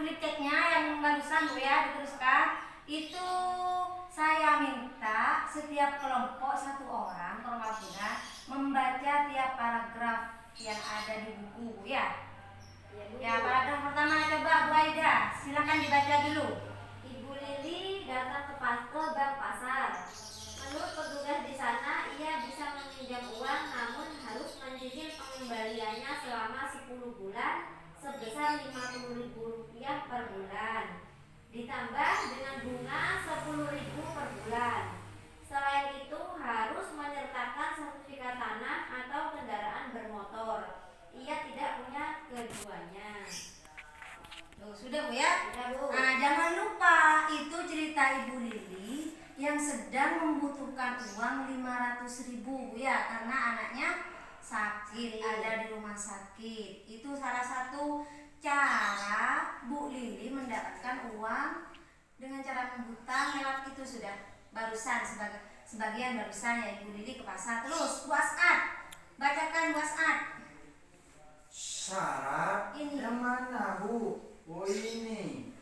flip chatnya yang barusan Bu ya diteruskan. Itu saya minta setiap kelompok satu orang perwakilan membaca tiap paragraf yang ada di buku Bu ya. Ya, paragraf pertama coba Bu Aida, silakan dibaca dulu. Ibu Lili datang ke bank pasar. Menurut petugas di sana, ia bisa meminjam uang namun harus mencicil pengembaliannya selama 10 bulan sebesar Rp50.000 per bulan. Ditambah dengan bunga Rp10.000 per bulan. Selain itu harus menyertakan sertifikat tanah atau kendaraan bermotor. Ia tidak punya keduanya. Tuh, sudah Bu ya? Sudah, Bu. Nah, jangan lupa itu cerita Ibu Lili yang sedang membutuhkan uang 500.000 Bu ya, karena anaknya sakit, ada di rumah sakit. Itu salah satu cara Bu Lili mendapatkan uang dengan cara menghutang lewat itu sudah barusan sebagian barusan ya Ibu Lili ke pasar. Terus Bu As'ad, bacakan Bu As'ad. Syarat Ini. yang mana Bu? Oh ini.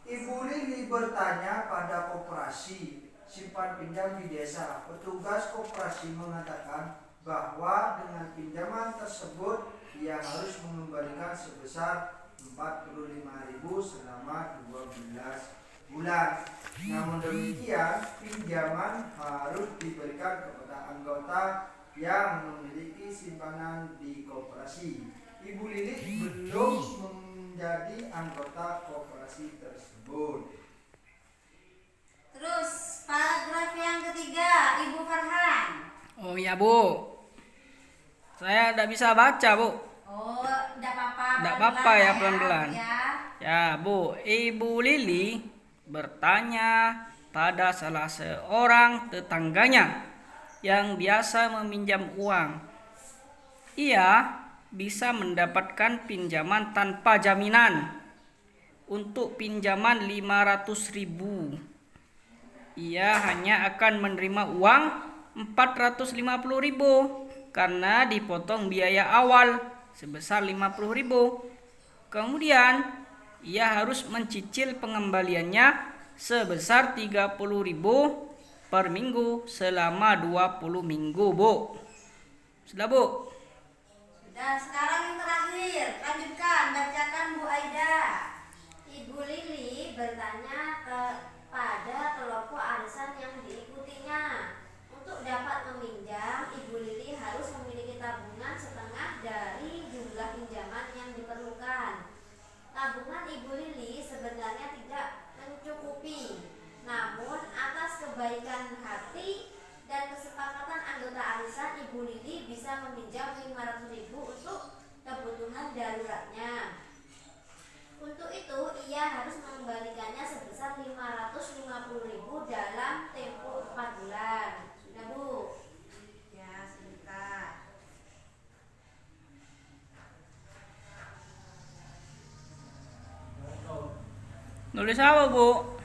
Ibu Lili bertanya pada koperasi simpan pinjam di desa. Petugas koperasi mengatakan bahwa dengan pinjaman tersebut ia harus mengembalikan sebesar 45.000 selama 12 bulan. Namun demikian, pinjaman harus diberikan kepada anggota yang memiliki simpanan di koperasi. Ibu Lili belum menjadi anggota koperasi tersebut. Terus paragraf yang ketiga Ibu Farhan. Oh iya Bu, saya tidak bisa baca Bu. Oh, tidak apa-apa. Tidak apa-apa ya, pelan-pelan pelan-pelan. ya. Ya Bu, Ibu Lili bertanya pada salah seorang tetangganya yang biasa meminjam uang. Ia bisa mendapatkan pinjaman tanpa jaminan. Untuk pinjaman 500.000, ia hanya akan menerima uang 450.000 karena dipotong biaya awal sebesar 50.000. Kemudian ia harus mencicil pengembaliannya sebesar 30.000 per minggu selama 20 minggu Bu. Sudah Bu? Sudah, sekarang yang terakhir. Lanjutkan, bacakan Bu Aida. Ibu Lili bertanya kepada kelompok arisan yang diikutinya. Untuk dapat meminjam, Ibu Lili harus memiliki tabungan setengah dari jumlah pinjaman yang diperlukan. Tabungan Ibu Lili sebenarnya tidak mencukupi. Namun atas kebaikan hati dan kesepakatan anggota arisan, Ibu Lili bisa meminjam 500.000 untuk kebutuhan daruratnya. Untuk itu, ia harus mengembalikannya sebesar 550.000 dalam tempo 4 bulan. Sudah Bu? Ya, sebentar. Nulis apa Bu?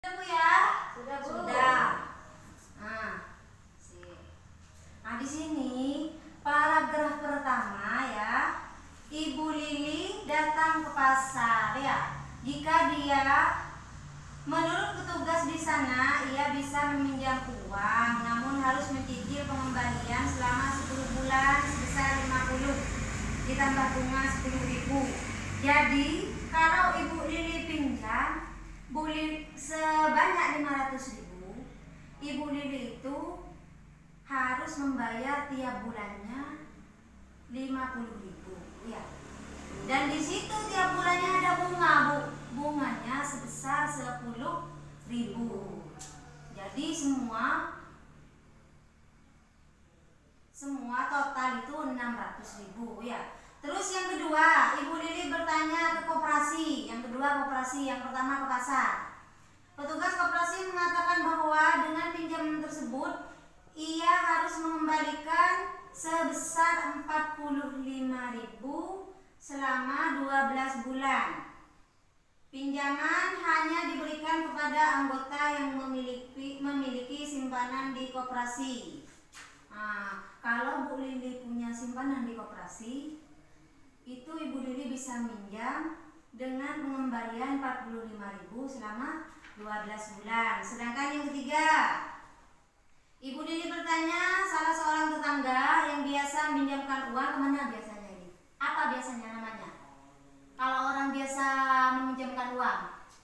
Sudah Bu ya? Sudah Bu? Sudah. Nah, di sini paragraf pertama ya. Ibu Lili datang ke pasar ya. Jika dia menurut petugas di sana ia bisa meminjam uang namun harus mencicil pengembalian selama 10 bulan sebesar 50 ditambah bunga 10.000. Jadi kalau Ibu Lili pinjam sebanyak 500.000, Ibu Lili itu harus membayar tiap bulannya 50.000 ya. Dan di situ tiap bulannya ada bunga Bu. Bunganya sebesar 10.000. Jadi semua total itu 600.000 ya. Terus yang kedua, Ibu Lili bertanya ke koperasi. Yang kedua koperasi, yang pertama ke pasar. Petugas koperasi mengatakan bahwa dengan pinjaman tersebut ia harus mengembalikan sebesar 45.000 selama 12 bulan. Pinjaman hanya diberikan kepada anggota yang memiliki simpanan di koperasi. Nah, kalau Bu Lili punya simpanan di koperasi, itu Ibu Lili bisa minjam dengan pengembalian 45.000 selama 12 bulan. Sedangkan yang ketiga, Ibu Lili bertanya salah seorang tetangga yang biasa meminjamkan uang kemana biasanya ini? Apa biasanya namanya? Kalau orang biasa meminjamkan uang,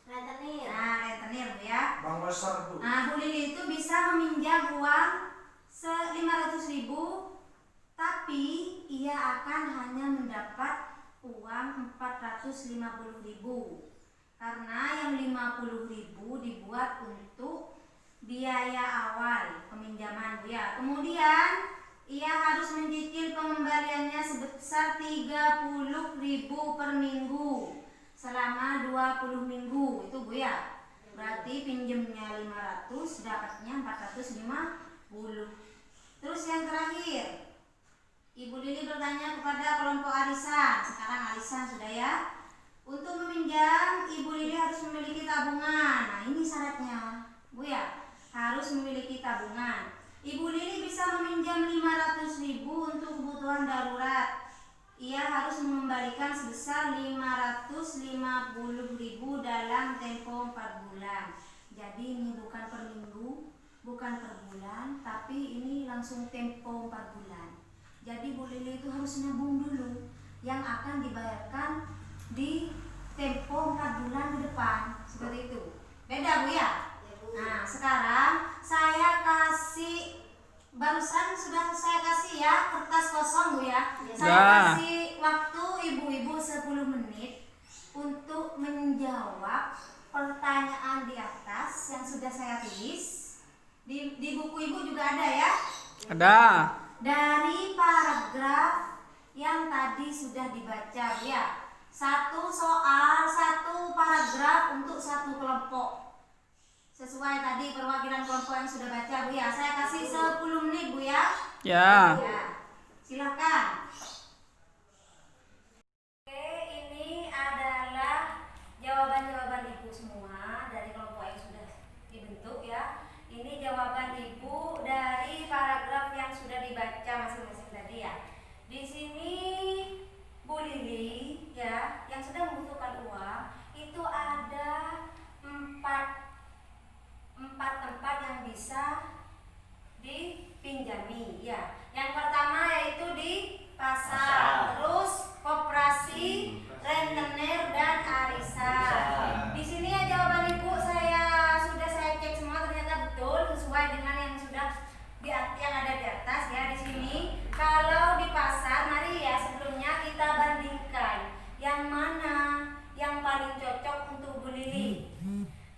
Rentenir. nah rentenir Bu ya. Bank besar Bu. Nah Bu Lili itu bisa meminjam uang 500.000, tapi ia akan hanya mendapat uang 450.000 karena yang 50.000 dibuat untuk biaya awal peminjaman Bu ya. Kemudian ia harus mencicil pengembaliannya sebesar 30.000 per minggu selama 20 minggu itu Bu ya. Berarti pinjemnya 500, dapatnya 450. Terus yang terakhir, Ibu Lili bertanya kepada kelompok arisan. Sekarang arisan sudah ya. Untuk meminjam, Ibu Lili harus memiliki tabungan. Nah ini syaratnya Bu ya, harus memiliki tabungan. Ibu Lili bisa meminjam 500.000 untuk kebutuhan darurat. Ia harus mengembalikan sebesar 550.000 dalam tempo 4 bulan. Jadi ini bukan per minggu, bukan per bulan, tapi ini langsung tempo 4 bulan. Jadi Bu Lili itu harus nabung dulu yang akan dibayarkan di tempo 4 bulan ke depan. Seperti itu. Beda Bu ya? Nah sekarang saya kasih, barusan sudah saya kasih ya kertas kosong Bu ya. Saya kasih waktu ibu-ibu 10 menit untuk menjawab pertanyaan di atas yang sudah saya tulis. Di buku ibu juga ada ya. Ada. Dari paragraf yang tadi sudah dibaca ya. Satu soal, satu paragraf untuk satu kelompok. Sesuai tadi perwakilan kelompok yang sudah baca Bu ya. Saya kasih 10 menit Bu ya. Ya. Ya. Silakan. Oke, ini adalah jawaban-jawaban Ibu semua dari kelompok yang sudah dibentuk ya. Ini jawaban Ibu dari paragraf yang sudah dibaca masing-masing tadi ya. Di sini Bu Lili ya, yang sedang membutuhkan uang itu ada empat tempat yang bisa dipinjami ya. Yang pertama yaitu di pasar, terus koperasi, rentenir dan arisan. Di sini ya jawaban Ibu sudah saya cek semua, ternyata betul sesuai dengan yang sudah yang ada di atas ya. Di sini kalau di pasar, mari ya sebelumnya kita bandingkan yang mana yang paling cocok untuk Bu Lili.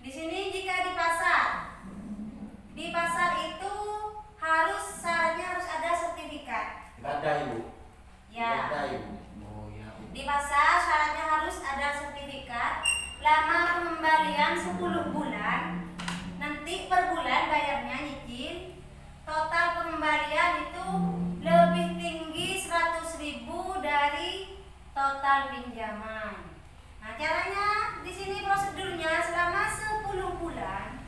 Di sini jika di pasar itu syaratnya harus ada sertifikat. Nggak ada Ibu. Ya. Nggak ada Ibu. Oh ya. Di pasar syaratnya harus ada sertifikat, lama pengembalian 10 bulan, nanti per bulan bayarnya nyicil, total pengembalian itu lebih tinggi 100.000 dari total pinjaman. Nah caranya di sini prosedurnya selama 10 bulan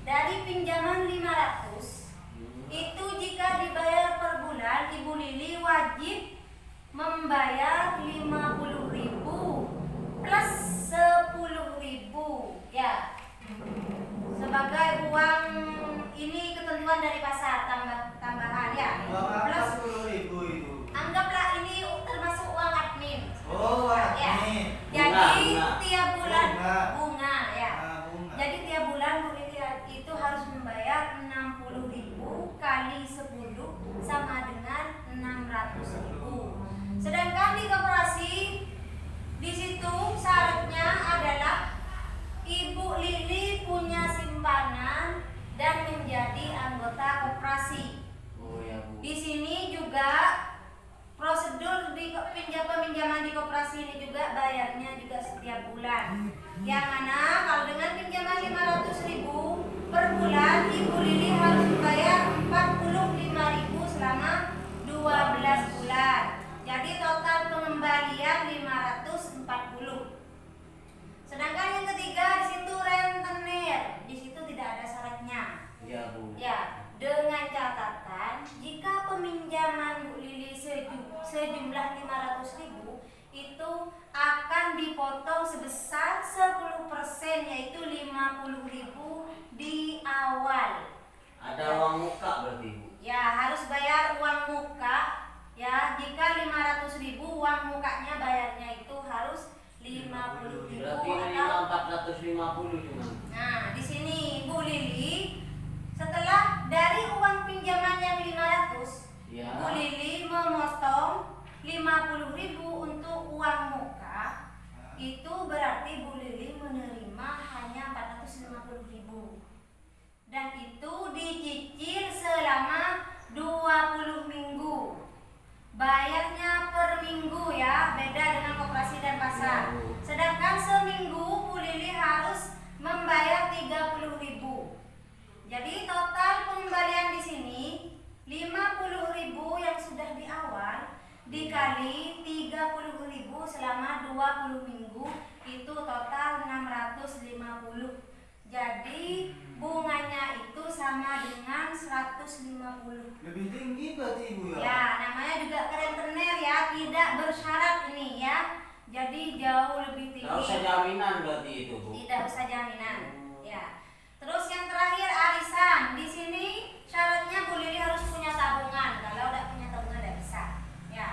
dari pinjaman 500 itu jika dibayar per bulan, Ibu Lili wajib membayar 50.000 plus 10.000 ya. Sebagai uang ini ketentuan dari pasar tambahan ya. Plus 10.000 itu. anggaplah ini termasuk uang admin. Oh, Ya. admin. Jadi Bunga. tiap bulan Bunga. bunga ya. Bunga. Jadi tiap bulan Bu Lili itu harus membayar 60.000 kali 10 sama dengan 600.000. Sedangkan di koperasi di situ syaratnya adalah Ibu Lili punya simpanan dan menjadi anggota koperasi. Oh ya Bu. Di sini juga prosedur di peminjaman di koperasi ini juga bayarnya juga setiap bulan. Yang mana kalau dengan pinjaman 500.000 per bulan, Ibu Lili harus membayar 45.000 selama 12 bulan. Jadi total pengembalian 540. Sedangkan yang ketiga di situ rentenir. Di situ tidak ada syaratnya. Iya Bu. Ya, dengan catatan jika peminjaman Bu Lili sejumlah 500.000 itu dipotong sebesar 10%, yaitu 50.000 di awal. Ada uang muka berarti Bu. Ya, harus bayar uang muka. Ya, jika 500.000 uang mukanya bayarnya itu harus 50.000 Berarti atau minimal 450 cuma. Nah, di sini Bu Lili setelah dari uang pinjaman yang 500, Ya. Bu Lili memotong 50.000 untuk uang muka. Itu berarti Bu Lili menerima hanya 450.000. Dan itu dicicil selama 20 minggu. Bayarnya per minggu ya, beda dengan koperasi dan pasar. Sedangkan seminggu Bu Lili harus membayar 30.000. Jadi total pengembalian di sini 50.000 yang sudah di awal dikali 30.000 selama 20 minggu, itu total 650. Jadi bunganya itu sama dengan 150. Lebih tinggi berarti Ibu ya? Ya, namanya juga rentenir ya, tidak bersyarat ini ya. Jadi jauh lebih tinggi. Nggak usah jaminan berarti itu Bu. Tidak usah jaminan. Ya. Terus yang terakhir arisan. Di sini syaratnya Bu Lili harus punya tabungan. Kalau tidak punya tabungan tidak bisa. Ya.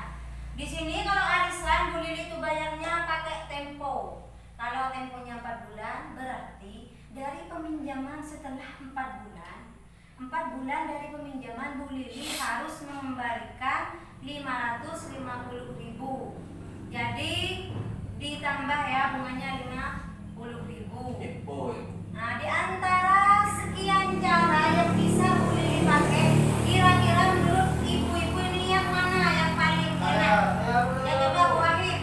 Di sini kalau arisan Bu Lili itu bayarnya pakai tempo. Kalau temponya 4 bulan berarti dari peminjaman setelah 4 bulan. 4 bulan dari peminjaman Bu Lili harus mengembalikan 550.000. Jadi ditambah ya bunganya 50.000. Depo ya. Nah, di antara sekian cara yang bisa Bu Lili pakai, kira-kira menurut ibu-ibu ini yang mana yang paling enak? Ya coba Bu Wahid.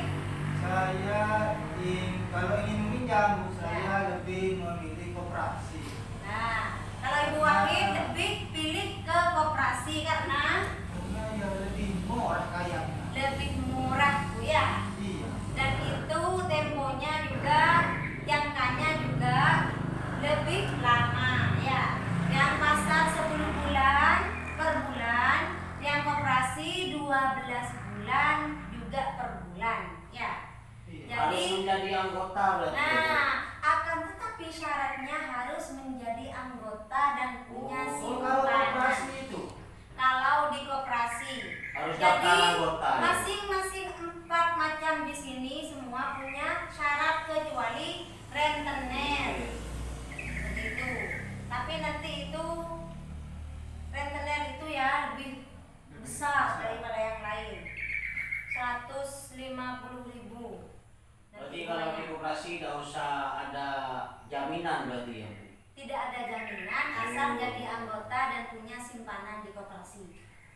Kalau ingin meminjam, saya lebih memilih koperasi. Nah, kalau Ibu Wahid lebih pilih ke koperasi karena Ya lebih murah kayaknya. lebih murah Bu ya. Iya. Dan itu temponya juga, jangkanya juga lebih lama ya. Yang pasar 10 bulan per bulan, yang koperasi 12 bulan juga per bulan ya. Harus Jadi menjadi anggota berarti. nah, akan tetapi syaratnya harus menjadi anggota dan punya Oh, kalau koperasi simpanan. itu Kalau di koperasi. Harus Jadi daftar anggota, ya? masing-masing 4 macam di sini semua punya syarat kecuali rentenir. Begitu. Tapi nanti itu rentenir itu ya lebih besar daripada yang lain. 150.000. Berarti kalau di koperasi tidak usah ada jaminan berarti ya Bu. Tidak ada jaminan asal jadi anggota dan punya simpanan di koperasi.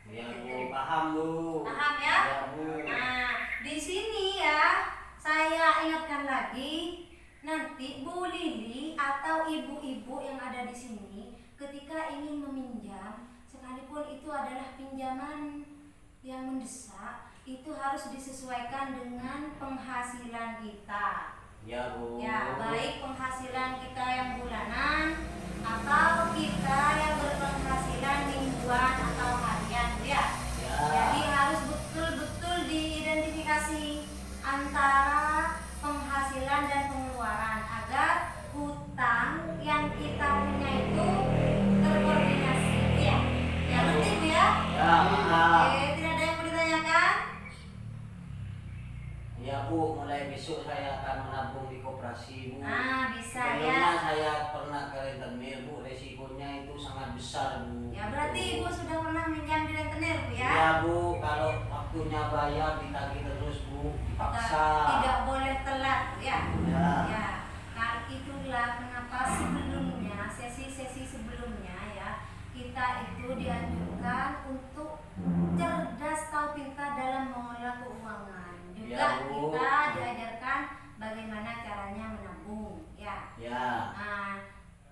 Ya Bu, paham Bu. Paham ya? Ya Bu. Nah, di sini ya saya ingatkan lagi, nanti Bu Lili atau ibu-ibu yang ada di sini ketika ingin meminjam, sekalipun itu adalah pinjaman yang mendesak, itu harus disesuaikan dengan penghasilan kita. Ya Bu. Ya, baik penghasilan kita yang bulanan atau kita yang berpenghasilan mingguan atau harian ya. Ya. Jadi harus betul-betul diidentifikasi antara penghasilan dan pengeluaran agar hutang yang kita punya itu terkoordinasi ya. Ya penting ya. Ya, paham. Oke, tidak ada yang mau ditanyakan? Ya Bu, mulai besok saya akan menabung di koperasi Bu. Nah, bisa Sebelumnya ya. saya pernah ke rentenir Bu, resikonya itu sangat besar Bu. Ya berarti Ibu sudah pernah minjam di rentenir Bu ya? Ya Bu, kalau waktunya bayar ditagih terus Bu, dipaksa. Tidak boleh telat ya. Ya. Ya. Nah, itulah kenapa sebelumnya sesi-sesi sebelumnya ya kita itu dianjurkan untuk cerdas tahu pintar dalam mengelola keuangan. Juga Ya, Bu. kita diajarkan bagaimana caranya menabung ya. Ya. Nah,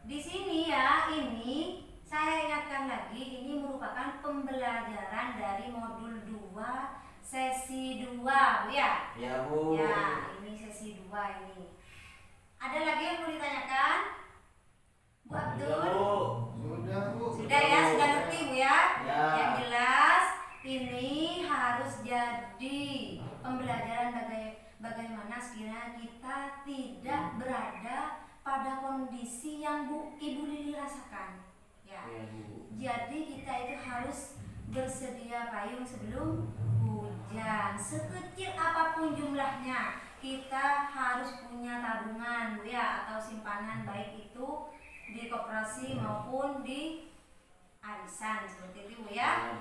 di sini ya ini saya ingatkan lagi, ini merupakan pembelajaran dari modul 2 sesi 2 Bu ya. Ya Bu. Ya, ini sesi 2 ini. Ada lagi yang mau ditanyakan? Bu Ya Abdul? Bu. Sudah Bu. Sudah ya, sudah ngerti Bu ya? Ya. Yang jelas ini harus jadi pembelajaran bagaimana sekiranya kita tidak berada pada kondisi yang Ibu Lili rasakan. Ya. Iya, Bu. Jadi kita itu harus bersedia payung sebelum hujan. Sekecil apapun jumlahnya, kita harus punya tabungan, Bu ya, atau simpanan baik itu di koperasi maupun di arisan seperti itu, Bu ya.